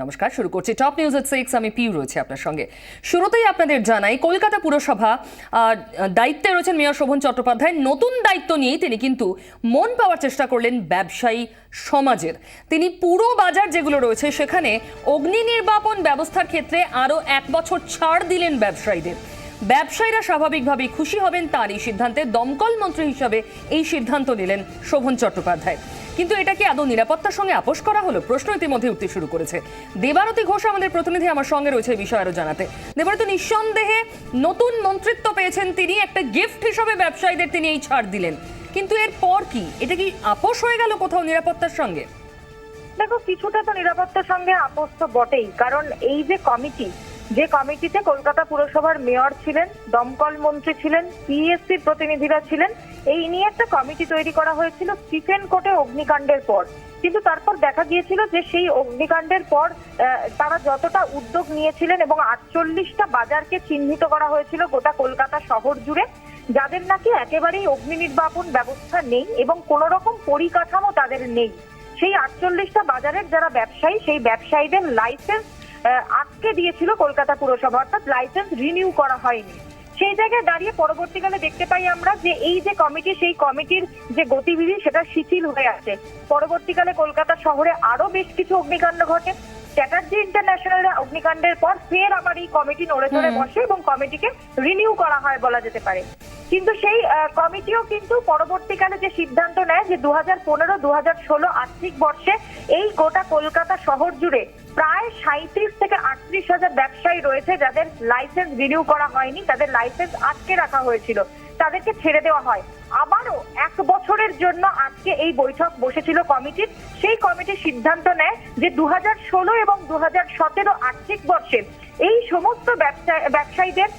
নমস্কার, শুরু করছি টপ নিউজ এট 6। আমি পিউ রয়েছে আপনার সঙ্গে। শুরুতেই আপনাদের জানাই, কলকাতা পুরসভা দায়িত্বে রয়েছেন মেয়র শোভন চট্টোপাধ্যায়। নতুন দায়িত্ব নিয়েই তিনি কিন্তু মন পাওয়ার চেষ্টা করলেন ব্যবসায়ী সমাজের। তিনি পুরো বাজার যেগুলো রয়েছে সেখানে অগ্নি নির্বাপন ব্যবস্থার ক্ষেত্রে আরও 1 বছর ছাড় দিলেন ব্যবসায়ীদের। ব্যবসায়ীরা স্বাভাবিকভাবেই খুশি হবেন তার এই সিদ্ধান্তে। দমকল মন্ত্রী হিসাবে এই সিদ্ধান্ত নিলেন শোভন চট্টোপাধ্যায়। কিন্তু এটা কি আদৌ নিরাপত্তার সঙ্গে আপোষ করা হলো? প্রশ্ন ইতিমধ্যে উঠতে শুরু করেছে। দেবারতী ঘোষ আমাদের প্রতিনিধি আমার সঙ্গে রয়েছে এই বিষয়ে আরো জানাতে। দেবারতী, নিঃসন্দেহে নতুন মন্ত্রিত্ব পেয়েছেন তিনি, একটা গিফট হিসেবে ব্যবসায়ীদের তিনি এই ছাড় দিলেন। কিন্তু এর পর কি এটা কি আপোষ হয়ে গেল কোথাও নিরাপত্তার সঙ্গে? দেখো, কিছুটা তো নিরাপত্তার সঙ্গে আপোষ তো বটেই, কারণ এই যে কমিটিতে কলকাতা পুরসভার মেয়র ছিলেন, দমকল মন্ত্রী ছিলেন, পিএসসির প্রতিনিধিরা ছিলেন, এই নিয়ে একটা কমিটি তৈরি করা হয়েছিল স্টিফেন কোর্টে অগ্নিকাণ্ডের পর। কিন্তু তারপর দেখা গিয়েছিল যে সেই অগ্নিকাণ্ডের পর তারা যতটা উদ্যোগ নিয়েছিলেন এবং 48টা বাজারকে চিহ্নিত করা হয়েছিল গোটা কলকাতা শহর জুড়ে, যাদের নাকি একেবারেই অগ্নি নির্বাপন ব্যবস্থা নেই এবং কোনো রকম পরিকাঠামো তাদের নেই। সেই 48টা বাজারের যারা ব্যবসায়ী, সেই ব্যবসায়ীদের লাইসেন্স আটকে দিয়েছিল কলকাতা পুরসভা, অর্থাৎ লাইসেন্স রিনিউ করা হয়নি। সেই জায়গায় দাঁড়িয়ে পরবর্তীকালে দেখতে পাই আমরা যে এই যে কমিটি, সেই কমিটির যে গতিবিধি সেটা শিথিল হয়ে আছে। পরবর্তীকালে কলকাতা শহরে আরো বেশ কিছু অগ্নিকাণ্ড ঘটে। চ্যাটার্জি ইন্টারন্যাশনাল অগ্নিকাণ্ডের পর ফের আবার এই কমিটি নড়ে চড়ে বসে এবং কমিটিকে রিনিউ করা হয় বলা যেতে পারে। কিন্তু সেই কমিটিও কিন্তু পরবর্তীকালে যে সিদ্ধান্ত নেয় যে 2015-2016 আর্থিক বর্ষে এই গোটা কলকাতা শহর জুড়ে প্রায় 37 থেকে 38 হাজার ব্যবসায়ী রয়েছে যাদের লাইসেন্স রিনিউ করা হয়নি, তাদের লাইসেন্স আটকে রাখা হয়েছিল, তাদেরকে ছেড়ে দেওয়া হয়। আবারও 1 বছরের জন্য আজকে এই বৈঠক বসেছিল কমিটির। সেই কমিটি সিদ্ধান্ত নেয় যে 2016 এবং 2017 আর্থিক বর্ষে এই সমস্ত ব্যবসায়ীদের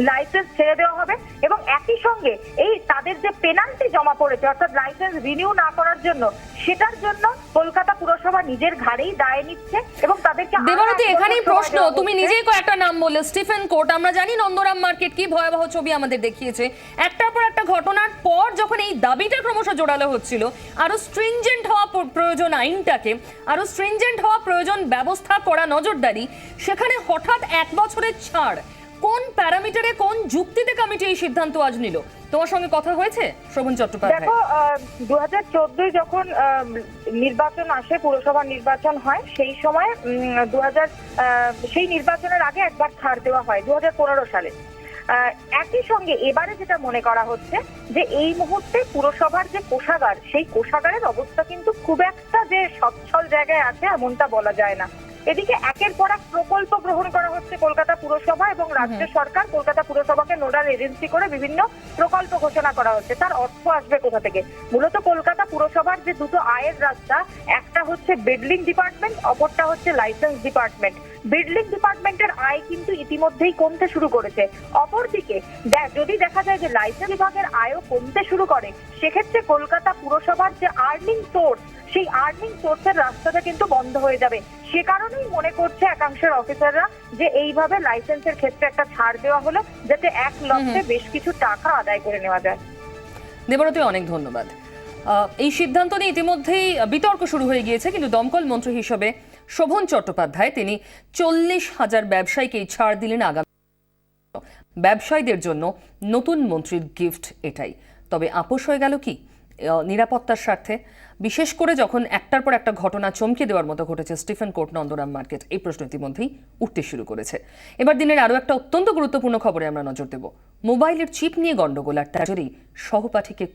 লাইসেন্স ছেড়ে দেওয়া হবে এবং একই সঙ্গে এই তাদের যে পেনাল্টি জমা পড়েছে অর্থাৎ লাইসেন্স রিনিউ না করার জন্য, সেটার জন্য কলকাতা পুরসভা নিজের ঘাড়েই দায় নিচ্ছে এবং তাদেরকে। দেবারতী, এখানেই প্রশ্ন, তুমি নিজেই কয়েকটা নাম বললে, স্টিফেন কোর্ট, আমরা জানি নন্দরাম মার্কেট কি ভয়াবহ ছবি আমাদের দেখিয়েছে। একটার পর একটা ঘটনার পর যখন এই দাবিটা ক্রমশ জোরালো হচ্ছিল, আরো স্ট্রিনজেন্ট হওয়া প্রয়োজন আইনটাকে, আরো স্ট্রিনজেন্ট হওয়া প্রয়োজন ব্যবস্থা করা, নজরদারি, সেখানে হঠাৎ 1 বছরের ছাড়। কোন প্যারামিটারে, কোন যুক্তিতে কমিটি এই সিদ্ধান্ত আজ নিল? তোমার সঙ্গে কথা হয়েছে শোভন চট্টোপাধ্যায়? দেখো, 2014 যখন নির্বাচন আসে, পুরসভা নির্বাচন হয়, সেই সময় সেই নির্বাচনের আগে একবার ছাড় দেওয়া হয় 2015 সালে। একই সঙ্গে এবারে যেটা মনে করা হচ্ছে যে এই মুহূর্তে পুরসভার যে কোষাগার, সেই কোষাগারের অবস্থা কিন্তু খুব একটা যে সচ্ছল জায়গায় আছে এমনটা বলা যায় না। এদিকে একের পর এক প্রকল্প গ্রহণ করা হচ্ছে কলকাতা পুরসভা এবং রাজ্য সরকার কলকাতা পুরসভাকে নোডাল এজেন্সি করে বিভিন্ন প্রকল্প ঘোষণা করা হচ্ছে। তার অর্থ আসবে কোথা থেকে? মূলত কলকাতা পুরসভার যে দুটো আয়ের রাস্তা, একটা হচ্ছে বিল্ডিং ডিপার্টমেন্ট, অপরটা হচ্ছে লাইসেন্স ডিপার্টমেন্ট। বিল্ডিং ডিপার্টমেন্টের আয় কিন্তু ইতিমধ্যেই কমতে শুরু করেছে। অপরদিকে যদি দেখা যায় যে লাইসেন্স বিভাগের আয়ও কমতে শুরু করে, সেক্ষেত্রে কলকাতা পুরসভার যে আর্নিং সোর্স, সেই আর্নিং সোর্সের রাস্তাটা কিন্তু বন্ধ হয়ে যাবে। সে কারণেই মনে করছে একাংশের অফিসাররা যে এইভাবে লাইসেন্সের ক্ষেত্রে একটা ছাড় দেওয়া হলো, যাতে 1 লক্ষে বেশ কিছু টাকা আদায় করে নেওয়া যায়। দেবারতী, অনেক ধন্যবাদ। এই সিদ্ধান্ত নিয়ে ইতিমধ্যেই বিতর্ক শুরু হয়ে গিয়েছে, কিন্তু দমকল মন্ত্রী হিসেবে শোভন চট্টোপাধ্যায় তিনি 40,000 ব্যবসায়ীকে ছাড় দিলেন। আগামী ব্যবসায়ীদের জন্য নতুন মন্ত্রীর গিফট এটাই। তবে আপোষ হয়ে গেল কি নিরাপত্তার স্বার্থে? বিশেষ করে যখন একটার পর একটা ঘটনা চমকে দেওয়ার মতো ঘটেছে স্টিফেন কোর্ট, নন্দরাম মার্কেট, এই প্রশ্ন ইতিমধ্যেই উঠতে শুরু করেছে। এবার দিনের আরও একটা অত্যন্ত গুরুত্বপূর্ণ খবরে আমরা নজর দেব। মোবাইলের চিপ নিয়ে গন্ডগোল, আর তারই সহপাঠীকে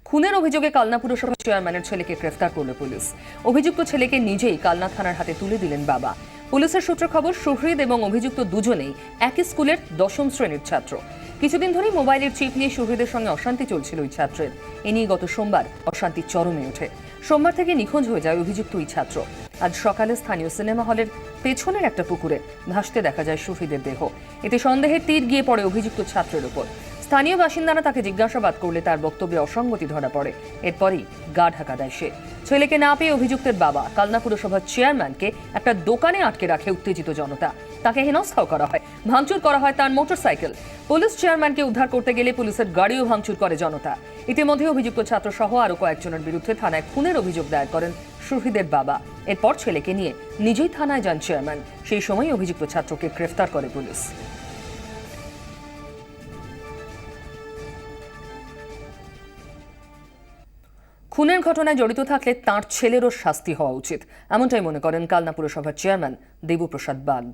খুনের অভিযোগে কালনা পুরসভা চেয়ারম্যানের ছেলেকে গ্রেফতার করল পুলিশ। অভিযুক্ত ছেলেকে নিজেই কালনা থানার হাতে তুলে দিলেন বাবা। পুলিশের সূত্র খবর, সুহৃদ এবং অভিযুক্ত দুজনেই একই স্কুলের 10ম শ্রেণীর ছাত্র। কিছুদিন ধরেই মোবাইলের চিপ নিয়ে সুহৃদের সঙ্গে অশান্তি চলছিল ওই ছাত্রের। এ নিয়ে গত সোমবার অশান্তি চরমে ওঠে। সোমবার থেকে নিখোঁজ হয়ে যায় অভিযুক্ত ওই ছাত্র। আজ সকালে স্থানীয় সিনেমা হলের পেছনের একটা পুকুরে ভাসতে দেখা যায় সুহৃদের দেহ। এতে সন্দেহের তীর গিয়ে পড়ে অভিযুক্ত ছাত্রের উপর। স্থানীয় বাসিন্দারা তাকে জিজ্ঞাসাবাদ করলে তার বক্তব্যে অসঙ্গতি ধরা পড়ে। এরপরই গা ঢাকা দেয় সে। ছেলেকে না পেয়ে অভিযুক্তের বাবা কালনা পুরসভার চেয়ারম্যানকে একটা দোকানে আটকে রাখে উত্তেজিত জনতা। তাকে হেনস্থাও করা হয়, ভাঙচুর করা হয় তার মোটরসাইকেল। পুলিশ চেয়ারম্যানকে উদ্ধার করতে গেলে পুলিশের গাড়িও ভাঙচুর করে জনতা। ইতিমধ্যে অভিযুক্ত ছাত্র সহ আরো কয়েকজনের বিরুদ্ধে থানায় খুনের অভিযোগ দায়ের করেন সুহৃদের বাবা। এরপর ছেলেকে নিয়ে নিজেই থানায় যান চেয়ারম্যান। সেই সময় অভিযুক্ত ছাত্রকে গ্রেফতার করে পুলিশ। খুনের ঘটনায় জড়িত থাকলে তাঁর ছেলেরও শাস্তি হওয়া উচিত, এমনটাই মনে করেন কালনা পুরসভার চেয়ারম্যান দেবপ্রসাদ বাগ।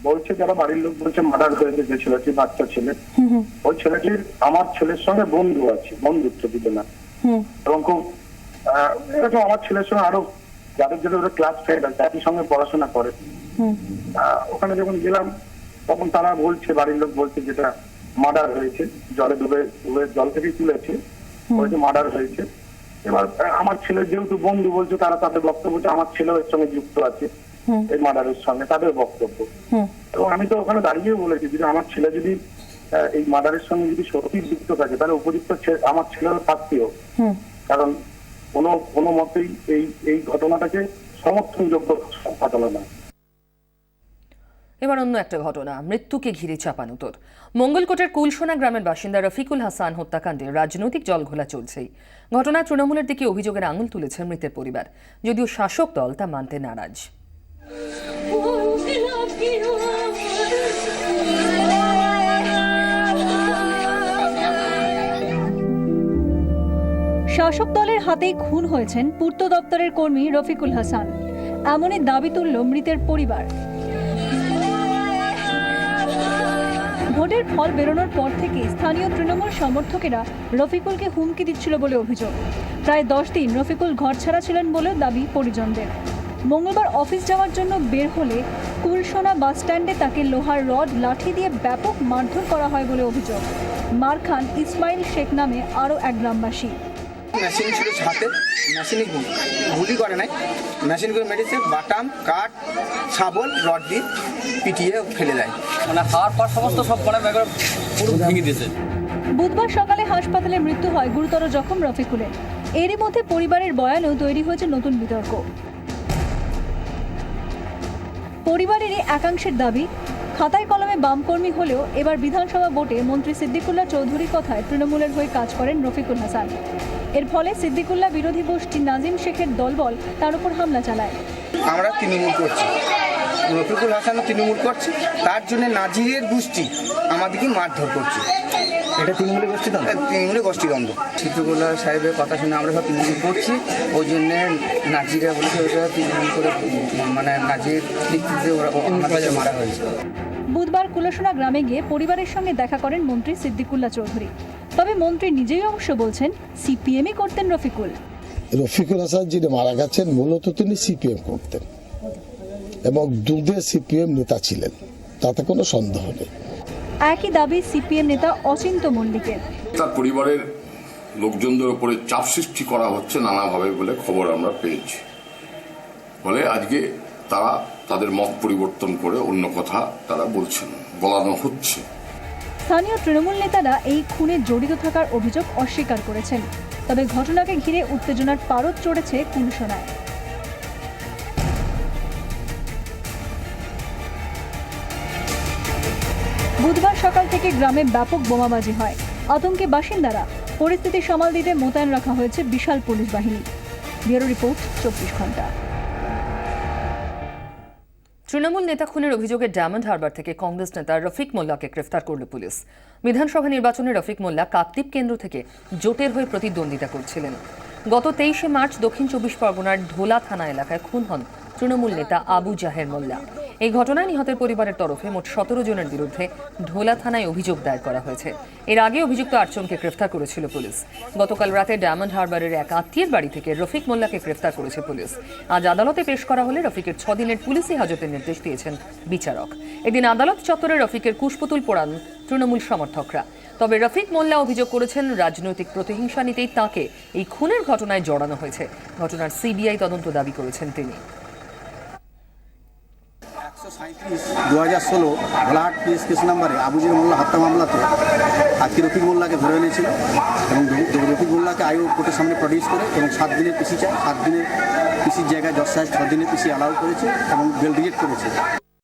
বলছে যারা বাড়ির লোক বলছে মার্ডার হয়েছে, যে ছেলেটি বাচ্চা ছেলে, ওই ছেলেটির আমার ছেলের সঙ্গে বন্ধু আছে, বন্ধুত্ব দিবে না, এবং খুব এরকম আমার ছেলের সঙ্গে আরো যাদের যাদের ক্লাস ফ্রেন্ড আছে একই সঙ্গে পড়াশোনা করে। ওখানে যখন গেলাম তখন তারা বলছে, বাড়ির লোক বলছে যেটা মার্ডার হয়েছে, জলে ডুবে জল থেকে তুলেছে, বলছে মার্ডার হয়েছে। এবার আমার ছেলে যেহেতু বন্ধু বলছে, তারা তাদের বক্তব্য আমার ছেলেও এর সঙ্গে যুক্ত আছে এই মার্ডারের সঙ্গে, তাদের বক্তব্য। এবং আমি তো ওখানে দাঁড়িয়ে বলেছি যে আমার ছেলে যদি এই মার্ডারের সঙ্গে যদি সত্যি যুক্ত থাকে তাহলে উপযুক্ত আমার ছেলেরও শাস্তিও, কারণ কোনো মতেই এই ঘটনাটাকে সমর্থনযোগ্য ঘটনা না। এবার অন্য একটা ঘটনা, মৃত্যুকে ঘিরে চাপানুতর। মঙ্গলকোটের কুলসোনা গ্রামের বাসিন্দা রফিকুল হাসান হত্যাকাণ্ডে রাজনৈতিক জলঘোলা চলছেই। ঘটনা তৃণমূলের দিকে অভিযোগের আঙুল তুলেছে মৃতের পরিবার, যদিও শাসক দল তা মানতে নারাজ। শাসক দলের হাতেই খুন হয়েছেন পূর্ত দপ্তরের কর্মী রফিকুল হাসান, এমনই দাবি তুলল মৃতের পরিবার। ভোটের ফল বেরোনোর পর থেকে স্থানীয় তৃণমূল সমর্থকেরা রফিকুলকে হুমকি দিচ্ছিল বলে অভিযোগ। প্রায় 10 দিন রফিকুল ঘরছাড়া ছিলেন বলেও দাবি পরিজনদের। মঙ্গলবার অফিস যাওয়ার জন্য বের হলে কুলসোনা বাস স্ট্যান্ডে তাকে লোহার রড লাঠি দিয়ে ব্যাপক মারধর করা হয় বলে অভিযোগ। মার খান ইসমাইল শেখ নামে আরও এক গ্রামবাসী। মেশিন ছিল হাতে, মেশিনে গুলি করে নাই, মেশিন করে মেরেছে, বাটাম কাঠ শাবল রড দিয়ে পিটিয়ে ফেলে দেয়, মানে খাওয়ার পর সমস্ত সব পড়ে পুরো ভেঙে দিয়েছে। বুধবার সকালে হাসপাতালে মৃত্যু হয় গুরুতর জখম রফিকুলের। এরই মধ্যে পরিবারের বয়ানেও তৈরি হয়েছে নতুন বিতর্ক। পরিবারেরই একাংশের দাবি, খাতায় কলমে বামকর্মী হলেও এবার বিধানসভা ভোটে মন্ত্রী সিদ্দিকুল্লাহ চৌধুরীর কথায় তৃণমূলের হয়ে কাজ করেন রফিকুল হাসান। এর ফলে সিদ্দিকুল্লাহ বিরোধী গোষ্ঠী নাজিম শেখের দলবল তার উপর হামলা চালায়। আমরা তৃণমূল করছি, রফিকুল হাসানও তৃণমূল করছে, তার জন্য নাজিরের গোষ্ঠী আমাদেরকে মারধর করছে। এটা তৃণমূলের গোষ্ঠী দ্বন্দ্ব, তৃণমূলের গোষ্ঠী দ্বন্দ্ব। সিদ্দিকুল্লাহ সাহেবের কথা শুনে আমরা সব তৃণমূল করছি, ওই জন্য নাজিরা বলেছে ওরা তৃণমূল করে, মানে নাজির দিকতে ওরা আমাদের মারা হয়েছে। বুধবার কুলসোনা গ্রামে গিয়ে পরিবারের সঙ্গে দেখা করেন মন্ত্রী সিদ্দিকুল্লাহ চৌধুরী। তবে মন্ত্রী নিজেই অবশ্য বলছেন সিপিএমই করতেন রফিকুল। রফিকুল হাসান যিনি মারা গেছেন মূলত তিনি সিপিএম করতেন এবং দুধে সিপিএম নেতা ছিলেন, তাতে কোনো সন্দেহ নেই। একই দাবি সিপিএম নেতা অচিন্ত মল্লিকের। তার পরিবারের লোকজনদের উপরে চাপ সৃষ্টি করা হচ্ছে নানাভাবে বলে খবর আমরা পেয়েছি, ফলে আজকে তারা তাদের মত পরিবর্তন করে অন্য কথা তারা বলছেন, বলানো হচ্ছে। স্থানীয় তৃণমূল নেতারা এই খুনে জড়িত থাকার অভিযোগ অস্বীকার করেছেন, তবে ঘটনাকে ঘিরে উত্তেজনার পারদ চড়েছে কুলসোনায়। বুধবার সকাল থেকে গ্রামে ব্যাপক বোমাবাজি হয়। আতঙ্কে বাসিন্দারা, পরিস্থিতি সামাল দিতে মোতায়েন রাখা হয়েছে বিশাল পুলিশ বাহিনী। ব্যুরো রিপোর্ট, 24 ঘন্টা। তৃণমূল নেতা খুনের অভিযোগে ডায়মন্ড হারবার থেকে কংগ্রেস নেতা রফিক মোল্লাকে গ্রেফতার করল পুলিশ। বিধানসভা নির্বাচনে রফিক মোল্লা কাকদ্বীপ কেন্দ্র থেকে জোটের হয়ে প্রতিদ্বন্দ্বিতা করছিলেন। গত 23শে মার্চ দক্ষিণ 24 পরগনার ঢোলা থানা এলাকায় খুন হন তৃণমূল নেতা আবু জাহের মোল্লা। এই ঘটনায় নিহতের পরিবারের তরফে মোট 17 জনের বিরুদ্ধে ঢোলা থানায় অভিযোগ দায়ের করা হয়েছে। এর আগে অভিযুক্ত 8 জনকে গ্রেফতার করেছিল পুলিশ। গতকাল রাতে ডায়মন্ড হারবারের এক আত্মীয়ের বাড়ি থেকে রফিক মোল্লাকে গ্রেফতার করেছে পুলিশ। আজ আদালতে পেশ করা হলে রফিকের 6 দিনের পুলিশি হাজতের নির্দেশ দিয়েছেন বিচারক। এদিন আদালত চত্বরে রফিকের কুশপুতুল পোড়ান তৃণমূল সমর্থকরা। তবে রফিক মোল্লা অভিযোগ করেছেন রাজনৈতিক প্রতিহিংসা নিতেই তাঁকে এই খুনের ঘটনায় জড়ানো হয়েছে। ঘটনার সিবিআই তদন্ত দাবি করেছেন তিনি। 137/2016 ভোলাহাট পুলিশ কেস নাম্বারে আবুজের মোল্লা হত্যা মামলাতে আজকে রফিক মোল্লাকে ধরে এনেছিল এবং রফিক মোল্লাকে আইও কোর্টের সামনে প্রডিউস করে এবং 7 দিনের পিসি চায়। 7 দিনের পিসির জায়গায় জজ সাহেব 6 দিনের পিসি অ্যালাউ করেছে এবং বেল রিজেক্ট করেছে।